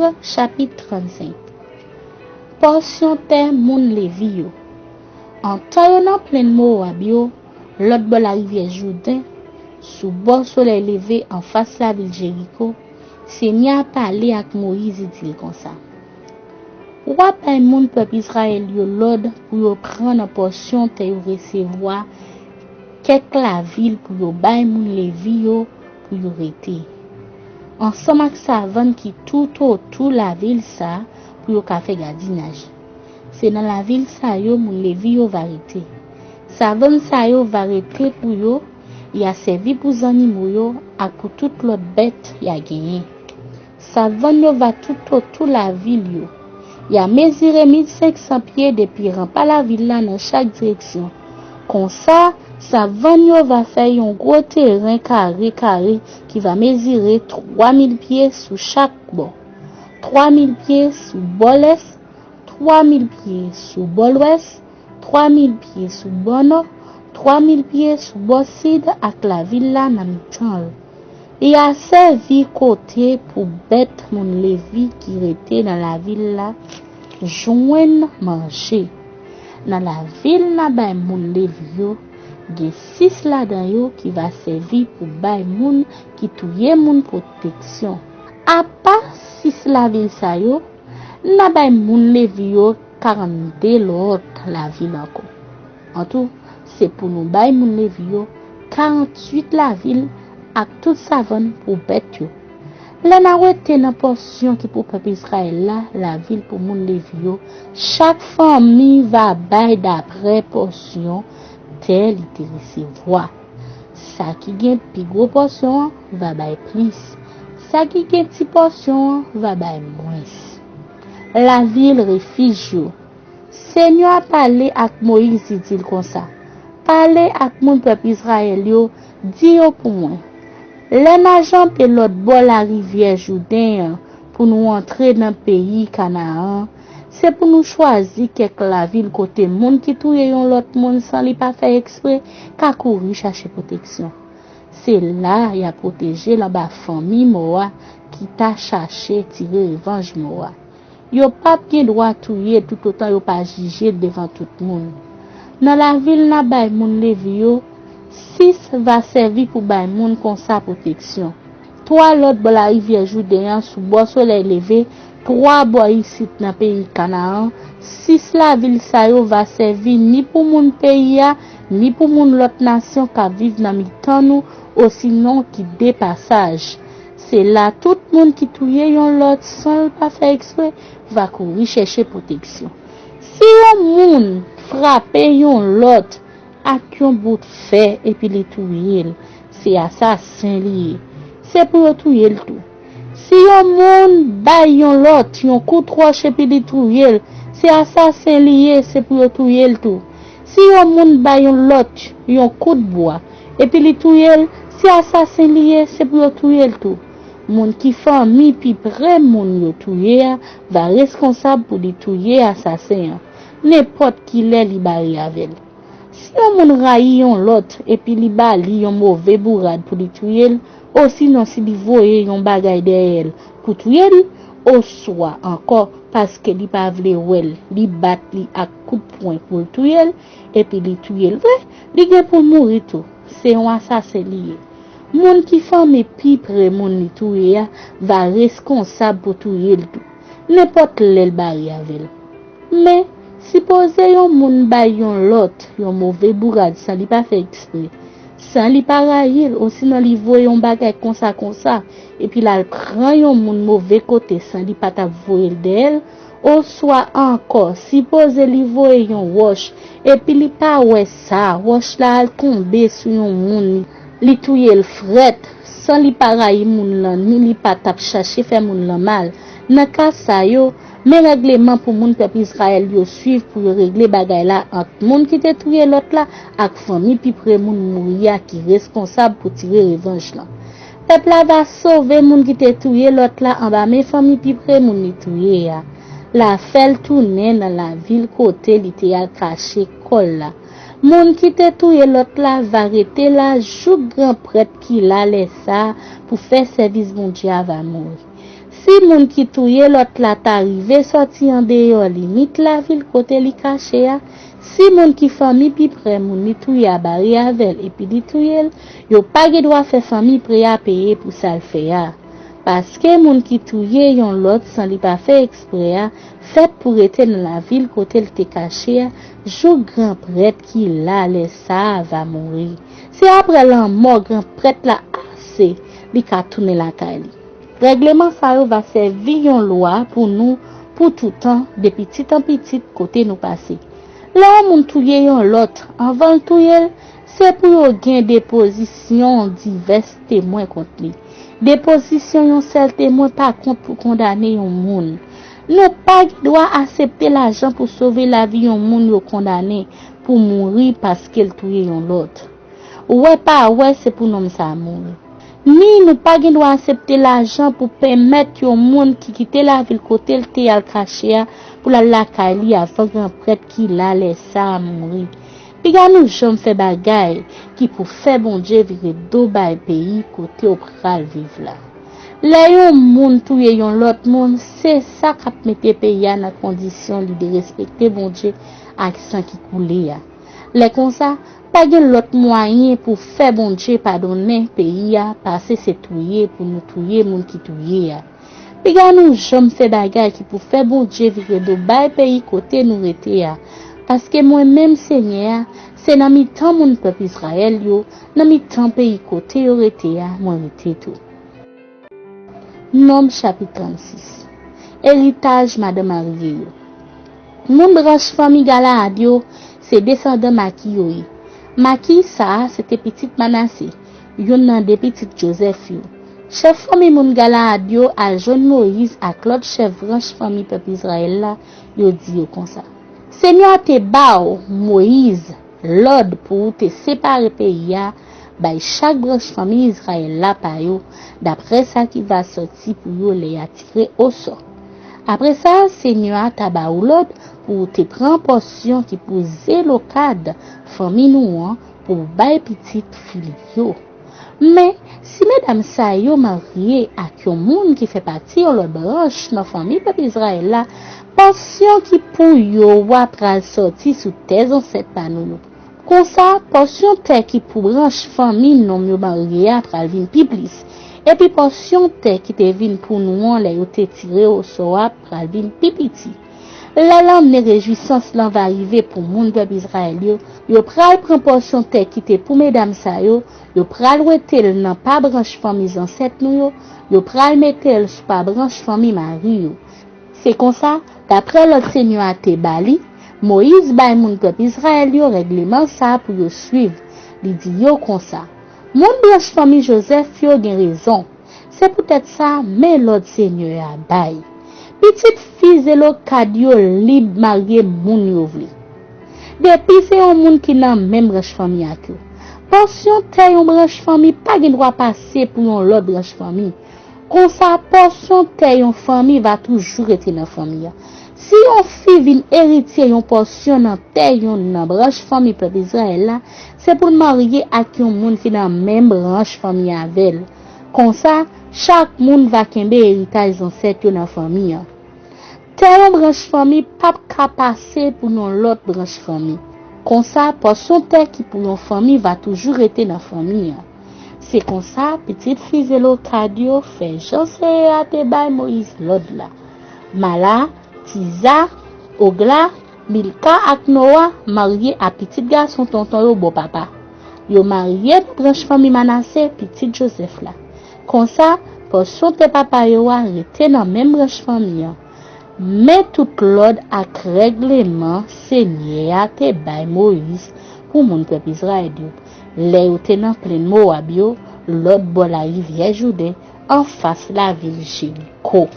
Nombre chapitre 35. Portion terre moun Lévi yo. En temps nan plein Moab yo, l'autre bord la rivière Jourdain, sous bord soleil levé en face la ville Jéricho, Seigneur a parlé avec Moïse et dit comme ça. Wap ay moun peuple Israël yo l'ordre pour yo prendre en portion te yo recevoir quelques la ville pour yo bay moun Lévi yo pour yo rete. Ensemble avec savant qui tout autour la ville ça pour yo ka fait gardinage. C'est dans la ville ça yo moun Lévi yo va rete. Savant ça yo va rete pour yo, y a servi pour animaux yo et pour toute l'autre bête y a gagné. Savant yo va tout autour la ville yo. Y a mesuré 1500 pieds depuis rempart la ville là dans chaque direction. Comme ça, savant yo va faire un gros terrain carré qui va mesurer 3000 pieds sous chaque bord. 3000 pieds sous bord l'est, 3000 pieds sous bord l'ouest, 3000 pieds sous bord nord, 3000 pieds sous bord sud avec la ville là dans mi-temps. Il a servi côté pour bête mon Lévi qui était dans la ville là, joindre manger. Dans la ville là, ben mon Lévi yo, il y a 6 là-dedans yo qui va servir pour bay moun qui touye moun protection. À part 6 la ville ça yo, na bay moun Lévi yo 42 l'autre la ville encore. En tout, c'est pour nous bay moun Lévi yo 48 la ville ak tout savon pour bête yo. Là na rete nan portion qui pour peuple Israël là, la ville pour moun Lévi yo, chaque famille va bay d'après portion tel il te recevoir. Ça qui gen pi gros portion va bay plus. Ça qui gen ti portion va bay moins. La ville refuge yo. Seigneur a parlé avec Moïse dit comme ça. Parlez avec mon peuple Israël yo, dit yo pour moi. Les nations pe l'autre bord la rivière Jourdain pour nous entrer dans le pays Canaan, c'est pour nous choisir quelques la ville côté monde qui touye yon l'autre monde sans li pas faire exprès qu'a courir chercher protection. C'est là y a protégé la ba famille Moa qui t'a cherché tirer revanche Moa. Yo pas bien droit touyer tout autant yo pas juger devant tout le monde. Dans la ville na bay moun Lévi yo 6 va servir pour bay moun comme sa protection. 3 l'autre bord la rivière Jourdain sous bord soleil levé, 3 bord ici dans pays Canaan, 6 la ville sa yo va servir ni pour moun pays ni pour moun l'autre nation qui vivent dans mi-temps nous ou sinon qui dépassage. C'est là tout monde qui touye yon l'autre sans pas faire exprès va courir chercher protection. Si yon moun frappe yon l'autre ak yon bout fait et puis les touyer, c'est assassin lié. C'est pour touyer le tout. Si yon moun bay yon l'autre, yon coup de roche et puis les touyer, c'est assassin lié, c'est pour touyer le tout. Si yon moun bay yon l'autre, yon coup de bois et puis les touyer, c'est assassin lié, c'est pour touyer le tout. Moun qui famille puis près moun yo touyer va responsable pour les touyer assassin. N'importe qui l'est li bari avec. Si on moun rayi yon l'autre et puis li bali yon mauvais bourrade pour li touyer, ou sinon si li voye yon bagay derrière pour touyer, ou soit encore parce que li pa vle wel, li bat li ak coup de poing pour touyer et puis li touyer vrai, li gen pour mourir tout. C'est un assassin lié. Moun qui femme pi près moun li touyer va responsable pour touyer tout. N'importe l'el bari avec. Mais supposez yon moun bay yon lot, yon mauvais bourrade, sans li pas fait exprès. Sans li pas railler, ou sinon li voye yon bagay comme ça, et puis là, prend yon moun mauvais côté, sans li pas ta voye d'elle, ou soit encore, supposez li voye yon roche, et puis li pas ouais ça, roche là, elle tombe sur yon moun, li touye le fret, sans li pas railler moun lan, ni li pas tap chercher faire moun lan mal. Nan ka sa yo, mais règlement pour moun peuple Israël yo suivre pour régler bagay là entre moun qui te touye l'autre là ak famille pi près moun mouria qui responsable pour tirer revanche là. Peuple là va sauver moun qui te touye l'autre là en bas mais famille pi près moun li touye ya. La fait tourner dans la ville côté li te al caché kol là. Moun qui te touye l'autre là va arrêter là jou grand prêtre qui la laisse ça pour faire service bon Dieu va mourir. Si moun qui touye l'autre la t'arrive sorti en dehors limite la ville côté li caché a, si moun qui famille pi près moun li touye a bari avec et puis li touye, yo pas ge droit faire famille prêt à payer pour ça le faire. Parce que moun qui touye yon l'autre sans li pas fait exprès a, fait pour être dans la ville côté le te caché a, jou grand prêtre qui là les ça va mourir. C'est après la mort grand prêtre là assez li ka tourner la caille. Règlement ça va servir yon loi pour nous pour tout temps de petit en petit côté nous passer. Là moun touye yon l'autre avant touye c'est pour yon gain des positions diverses témoins contre lui. Des positions yon seul témoin par contre pour condamner yon moun. Nous pas droit accepter l'argent pour sauver la vie yon moun yo condamné pour mourir parce qu'elle touye yon l'autre. Ouais pas ouais c'est pour nous ça mourir. Ni nous pas droit accepter l'argent pour permettre yon moun qui quitte la ville côté le te al caché pour la caille avant grand prêtre qui la laisse ça mourir. Puis nous jamais fait bagay qui pour faire bon Dieu vivre do bay pays côté au pral vivre là. Là yon moun touye yon l'autre moun, c'est ça qui mette pays dans condition de respecter bon Dieu avec sang qui coule ya. Les comme ça pas de l'autre moyen pour faire bon Dieu pardonner pays a parce c'est touyer pour nous touyer moun qui touyer a. Puis nous jamais fait bagay qui pour faire bon Dieu vivre do bay pays côté nous rete a. Parce que moi-même Seigneur, c'est dans mi temps mon peuple Israël yo, dans mi temps pays côté yo rete a, moi rete tout. Nom chapitre 36. Héritage madame mariée. Mon branche famille Galad yo, c'est descendant Maki yo. Maki ça, c'était petite Manassé. Yon nan de petite Joseph yo. Chef famille mon Galad yo a John Moïse à Claude chef branche famille peuple Israël là, yo dit yo comme ça. Seigneur te bao Moïse l'ordre pour te séparer pays ya, by chaque branche famille Israël là pa yo, d'après ça qui va sortir pour yo les attirer au sort. Après ça, Seigneur ta ba ou l'ordre pour te prendre portion qui pour zélo cadre famille nous pour bay petite fille yo. Mais si mesdames sa yo marié ak yon moun qui fait partie de l'autre branche dans famille peuple Israël là, portion qui pour yo wa pral sorti sous tes ancêtres pa nous. Comme ça, portion terre qui pour branche famille non yo marié pral vin pi plus. Et puis portion terre qui te vin pour nous les yo te tiré au sort pral vin pi petit. La l'année réjouissance là va arriver pour moun peuple Israël yo pral prend portion terre qui te pour mesdames sa yo pral wete nan pa branche famille ancêtre nou yo pral mettel sous pa branche famille mari yo. C'est comme ça, d'après le Seigneur a te bali, Moïse bay moun peuple Israël yo règlement ça pour yo suivre. Li dit yo comme ça. Moun branche famille Joseph yo gen raison. C'est peut-être ça mais l'autre Seigneur a bay. Petite fille zélo kadyo libre marié moun yo vle. Depuis c'est un moun qui nan même branche famille ak yo. Portion te yon branche famille pas gen droit passer pour yon l'autre branche famille. Comme ça portion te yon famille va toujours être dans famille. Si yon fille vin héritier yon portion nan te yon nan branche famille peuple Israël là, c'est pour marier ak yon moun qui nan même branche famille avec. Comme ça chaque moun va kembe héritage ancêtre dans famille. Te yon branche famille pas ka passer pour yon l'autre branche famille. Comme ça portion terre qui pour yon famille va toujours être dans famille. C'est comme ça petite fille zélo cadio fait José a te bay Moïse l'autre là. Mala, Tiza, Ogla, Milka ak Noah marié à petit garçon tonton yo bon papa. Yo marié branche famille Manassé petit Joseph là. Comme ça portion te papa yo a rete dans même branche famille. Mais tout l'ordre ak règlement Seigneur a te bay Moïse pour mon peuple Israël. Les ou tenant plein Moab yo, l'autre bord la rivière Jourdain en face la ville Jéricho.